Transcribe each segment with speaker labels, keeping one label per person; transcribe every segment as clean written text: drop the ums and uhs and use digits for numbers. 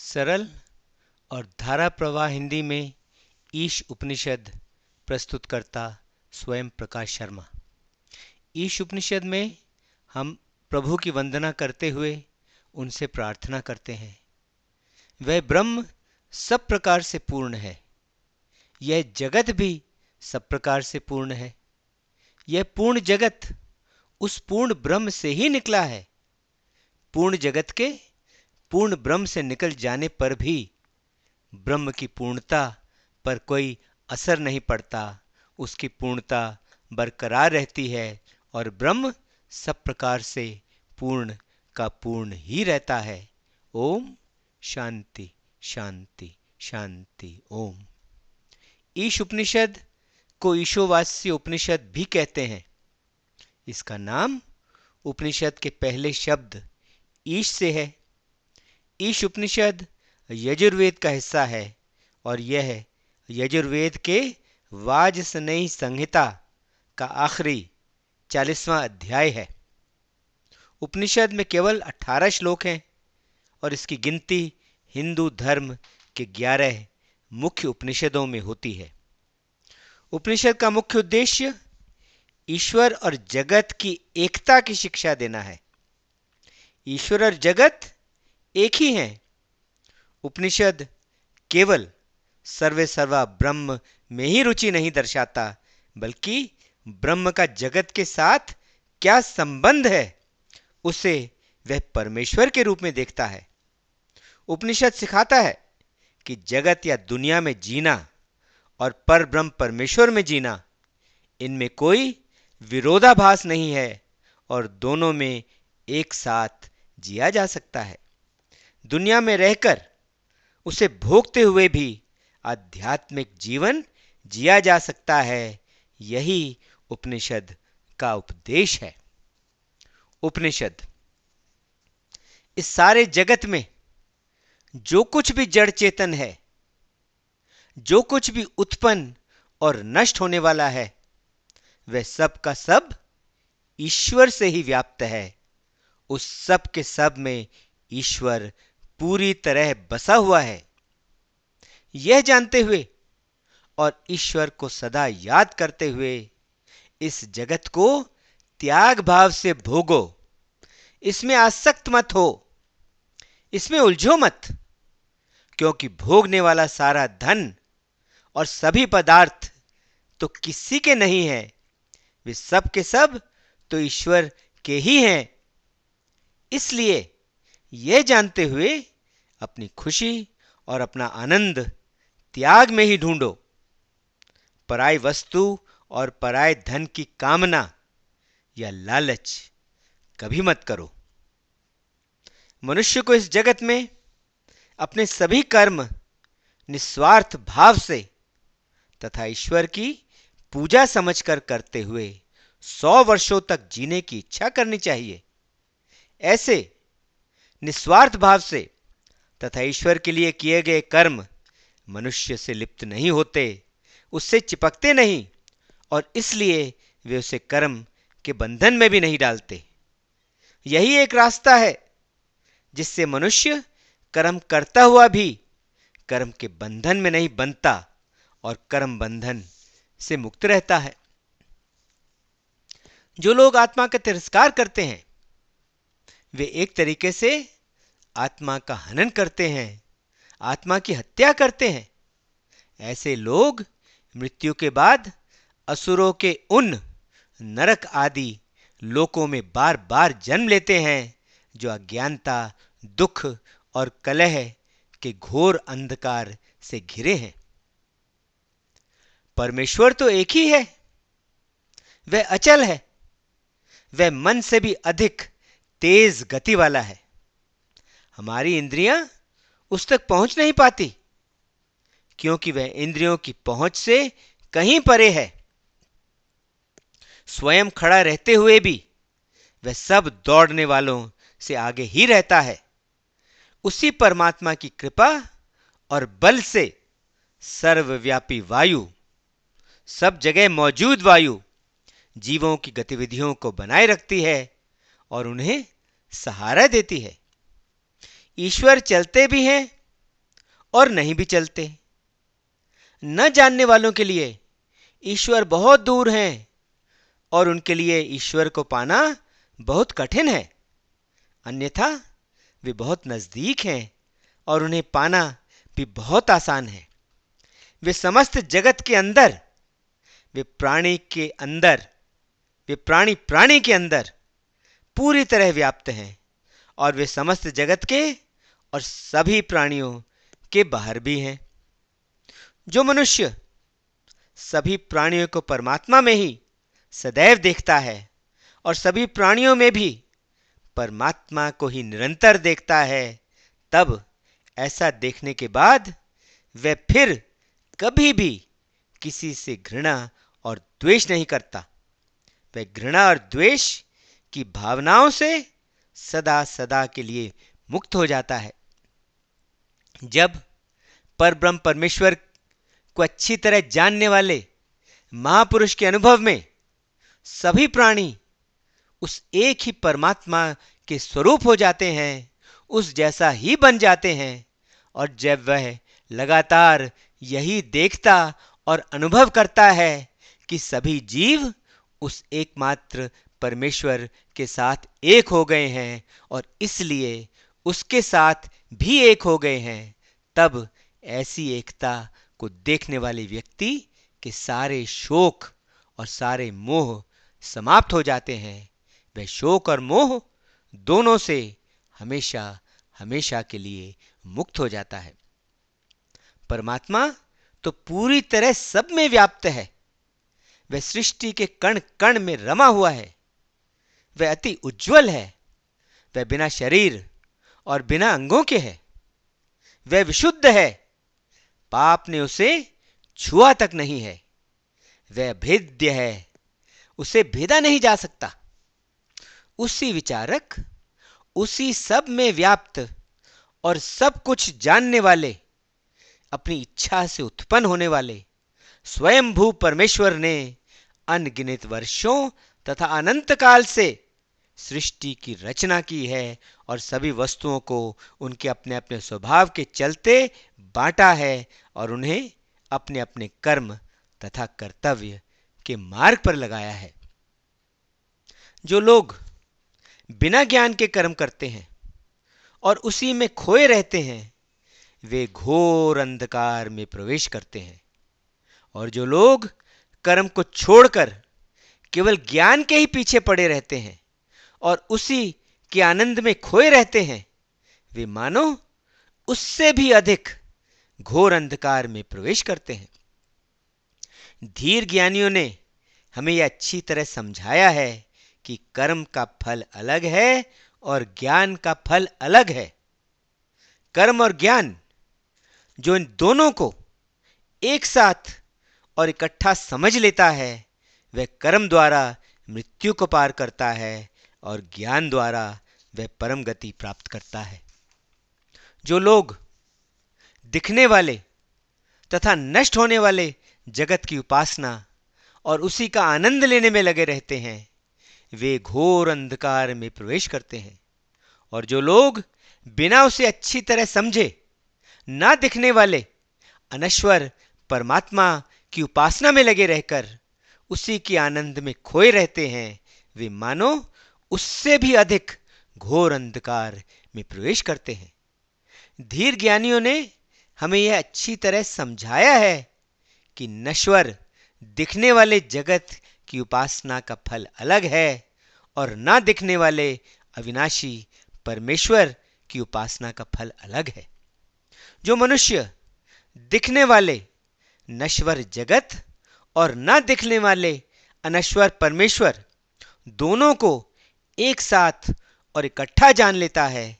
Speaker 1: सरल और धारा प्रवाह हिंदी में ईश उपनिषद प्रस्तुतकर्ता स्वयं प्रकाश शर्मा। ईश उपनिषद में हम प्रभु की वंदना करते हुए उनसे प्रार्थना करते हैं। वह ब्रह्म सब प्रकार से पूर्ण है, यह जगत भी सब प्रकार से पूर्ण है। यह पूर्ण जगत उस पूर्ण ब्रह्म से ही निकला है। पूर्ण जगत के पूर्ण ब्रह्म से निकल जाने पर भी ब्रह्म की पूर्णता पर कोई असर नहीं पड़ता, उसकी पूर्णता बरकरार रहती है और ब्रह्म सब प्रकार से पूर्ण का पूर्ण ही रहता है। ओम शांति शांति शांति ओम। ईश उपनिषद को ईशोवास्य उपनिषद भी कहते हैं। इसका नाम उपनिषद के पहले शब्द ईश से है। ईश उपनिषद यजुर्वेद का हिस्सा है और यह यजुर्वेद के वाजसनेयी संहिता का आखिरी 40वां अध्याय है। उपनिषद में केवल 18 श्लोक हैं और इसकी गिनती हिंदू धर्म के 11 मुख्य उपनिषदों में होती है। उपनिषद का मुख्य उद्देश्य ईश्वर और जगत की एकता की शिक्षा देना है। ईश्वर और जगत एक ही हैं। उपनिषद केवल सर्वे सर्वा ब्रह्म में ही रुचि नहीं दर्शाता, बल्कि ब्रह्म का जगत के साथ क्या संबंध है उसे वह परमेश्वर के रूप में देखता है। उपनिषद सिखाता है कि जगत या दुनिया में जीना और परब्रह्म परमेश्वर में जीना, इनमें कोई विरोधाभास नहीं है और दोनों में एक साथ जिया जा सकता है। दुनिया में रहकर उसे भोगते हुए भी आध्यात्मिक जीवन जिया जा सकता है। यही उपनिषद का उपदेश है। उपनिषद इस सारे जगत में जो कुछ भी जड़ चेतन है, जो कुछ भी उत्पन्न और नष्ट होने वाला है, वह सब का सब ईश्वर से ही व्याप्त है। उस सब के सब में ईश्वर पूरी तरह बसा हुआ है। यह जानते हुए और ईश्वर को सदा याद करते हुए इस जगत को त्याग भाव से भोगो। इसमें आसक्त मत हो, इसमें उलझो मत, क्योंकि भोगने वाला सारा धन और सभी पदार्थ तो किसी के नहीं है, वे सब के सब तो ईश्वर के ही हैं। इसलिए यह जानते हुए अपनी खुशी और अपना आनंद त्याग में ही ढूंढो। पराई वस्तु और पराय धन की कामना या लालच कभी मत करो। मनुष्य को इस जगत में अपने सभी कर्म निस्वार्थ भाव से तथा ईश्वर की पूजा समझकर करते हुए 100 वर्षों तक जीने की इच्छा करनी चाहिए। ऐसे निस्वार्थ भाव से तथा ईश्वर के लिए किए गए कर्म मनुष्य से लिप्त नहीं होते, उससे चिपकते नहीं और इसलिए वे उसे कर्म के बंधन में भी नहीं डालते। यही एक रास्ता है जिससे मनुष्य कर्म करता हुआ भी कर्म के बंधन में नहीं बंधता और कर्म बंधन से मुक्त रहता है। जो लोग आत्मा का तिरस्कार करते हैं, वे एक तरीके से आत्मा का हनन करते हैं, आत्मा की हत्या करते हैं। ऐसे लोग मृत्यु के बाद असुरों के उन नरक आदि लोकों में बार बार जन्म लेते हैं जो अज्ञानता, दुख और कलह के घोर अंधकार से घिरे हैं। परमेश्वर तो एक ही है, वह अचल है, वह मन से भी अधिक तेज गति वाला है। हमारी इंद्रियां उस तक पहुंच नहीं पाती, क्योंकि वह इंद्रियों की पहुंच से कहीं परे है। स्वयं खड़ा रहते हुए भी वह सब दौड़ने वालों से आगे ही रहता है। उसी परमात्मा की कृपा और बल से सर्वव्यापी वायु, सब जगह मौजूद वायु जीवों की गतिविधियों को बनाए रखती है और उन्हें सहारा देती है। ईश्वर चलते भी हैं और नहीं भी चलते। न जानने वालों के लिए ईश्वर बहुत दूर हैं और उनके लिए ईश्वर को पाना बहुत कठिन है। अन्यथा वे बहुत नजदीक हैं और उन्हें पाना भी बहुत आसान है। वे समस्त जगत के अंदर, वे प्राणी के अंदर, वे प्राणी के अंदर पूरी तरह व्याप्त हैं और वे समस्त जगत के और सभी प्राणियों के बाहर भी हैं। जो मनुष्य सभी प्राणियों को परमात्मा में ही सदैव देखता है और सभी प्राणियों में भी परमात्मा को ही निरंतर देखता है, तब ऐसा देखने के बाद वह फिर कभी भी किसी से घृणा और द्वेष नहीं करता। वह घृणा और द्वेष की भावनाओं से सदा सदा के लिए मुक्त हो जाता है। जब परब्रह्म परमेश्वर को अच्छी तरह जानने वाले महापुरुष के अनुभव में सभी प्राणी उस एक ही परमात्मा के स्वरूप हो जाते हैं, उस जैसा ही बन जाते हैं, और जब वह लगातार यही देखता और अनुभव करता है कि सभी जीव उस एकमात्र परमेश्वर के साथ एक हो गए हैं और इसलिए उसके साथ भी एक हो गए हैं, तब ऐसी एकता को देखने वाले व्यक्ति के सारे शोक और सारे मोह समाप्त हो जाते हैं। वह शोक और मोह दोनों से हमेशा हमेशा के लिए मुक्त हो जाता है। परमात्मा तो पूरी तरह सब में व्याप्त है। वह सृष्टि के कण कण में रमा हुआ है। वह अति उज्जवल है। वह बिना शरीर और बिना अंगों के है। वह विशुद्ध है। पाप ने उसे छुआ तक नहीं है। वह भेद्य है। उसे भेदा नहीं जा सकता। उसी विचारक, उसी सब में व्याप्त और सब कुछ जानने वाले, अपनी इच्छा से उत्पन्न होने वाले स्वयंभू परमेश्वर ने अनगिनत वर्षों तथा अनंत काल से सृष्टि की रचना की है और सभी वस्तुओं को उनके अपने अपने स्वभाव के चलते बांटा है और उन्हें अपने अपने कर्म तथा कर्तव्य के मार्ग पर लगाया है। जो लोग बिना ज्ञान के कर्म करते हैं और उसी में खोए रहते हैं, वे घोर अंधकार में प्रवेश करते हैं। और जो लोग कर्म को छोड़कर केवल ज्ञान के ही पीछे पड़े रहते हैं और उसी के आनंद में खोए रहते हैं, वे मानो उससे भी अधिक घोर अंधकार में प्रवेश करते हैं। धीर ज्ञानियों ने हमें यह अच्छी तरह समझाया है कि कर्म का फल अलग है और ज्ञान का फल अलग है। कर्म और ज्ञान जो इन दोनों को एक साथ और इकट्ठा समझ लेता है, वह कर्म द्वारा मृत्यु को पार करता है और ज्ञान द्वारा वह परम गति प्राप्त करता है। जो लोग दिखने वाले तथा नष्ट होने वाले जगत की उपासना और उसी का आनंद लेने में लगे रहते हैं, वे घोर अंधकार में प्रवेश करते हैं। और जो लोग बिना उसे अच्छी तरह समझे ना दिखने वाले अनश्वर परमात्मा की उपासना में लगे रहकर उसी के आनंद में खोए रहते हैं, वे मानो उससे भी अधिक घोर अंधकार में प्रवेश करते हैं। धीर ज्ञानियों ने हमें यह अच्छी तरह समझाया है कि नश्वर दिखने वाले जगत की उपासना का फल अलग है और ना दिखने वाले अविनाशी परमेश्वर की उपासना का फल अलग है। जो मनुष्य दिखने वाले नश्वर जगत और ना दिखने वाले अनश्वर परमेश्वर दोनों को एक साथ और इकट्ठा जान लेता है,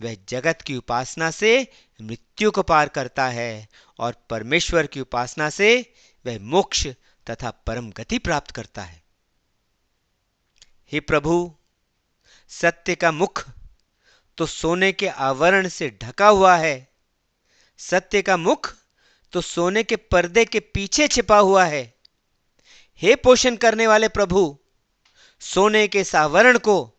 Speaker 1: वह जगत की उपासना से मृत्यु को पार करता है और परमेश्वर की उपासना से वह मोक्ष तथा परम गति प्राप्त करता है। हे प्रभु, सत्य का मुख तो सोने के आवरण से ढका हुआ है। सत्य का मुख तो सोने के पर्दे के पीछे छिपा हुआ है। हे पोषण करने वाले प्रभु, सोने के इस आवरण को,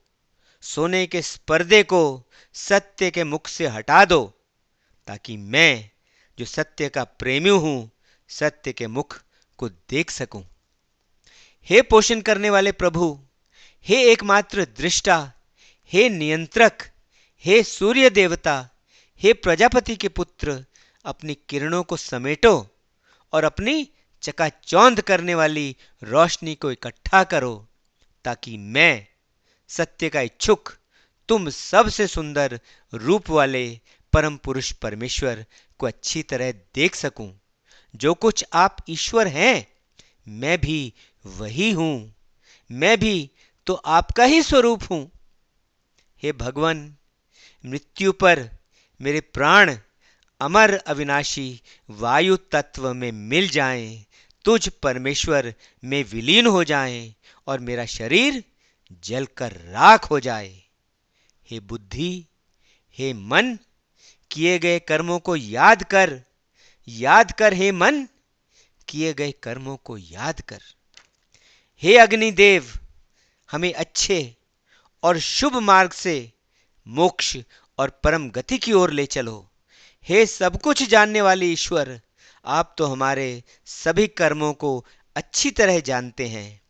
Speaker 1: सोने के इस पर्दे को सत्य के मुख से हटा दो, ताकि मैं जो सत्य का प्रेमी हूं, सत्य के मुख को देख सकूं। हे पोषण करने वाले प्रभु, हे एकमात्र दृष्टा, हे नियंत्रक, हे सूर्य देवता, हे प्रजापति के पुत्र, अपनी किरणों को समेटो और अपनी चकाचौंध करने वाली रोशनी को इकट्ठा करो, ताकि मैं, सत्य का इच्छुक, तुम सबसे सुंदर रूप वाले परम पुरुष परमेश्वर को अच्छी तरह देख सकूं। जो कुछ आप ईश्वर हैं, मैं भी वही हूं। मैं भी तो आपका ही स्वरूप हूं। हे भगवान, मृत्यु पर मेरे प्राण अमर अविनाशी वायु तत्व में मिल जाएं, तुझ परमेश्वर में विलीन हो जाएं और मेरा शरीर जलकर राख हो जाए। हे बुद्धि, हे मन, किए गए कर्मों को याद कर, याद कर हे मन, किए गए कर्मों को याद कर। हे अग्निदेव, हमें अच्छे और शुभ मार्ग से मोक्ष और परम गति की ओर ले चलो। हे सब कुछ जानने वाले ईश्वर, आप तो हमारे सभी कर्मों को अच्छी तरह जानते हैं।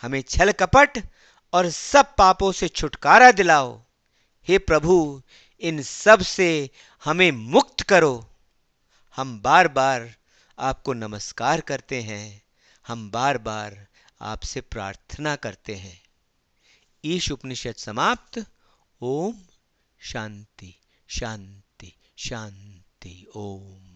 Speaker 1: हमें छल कपट और सब पापों से छुटकारा दिलाओ। हे प्रभु, इन सब से हमें मुक्त करो। हम बार बार आपको नमस्कार करते हैं। हम बार बार आपसे प्रार्थना करते हैं। ईश उपनिषद समाप्त। ओम शांति शांति शांति। ओम।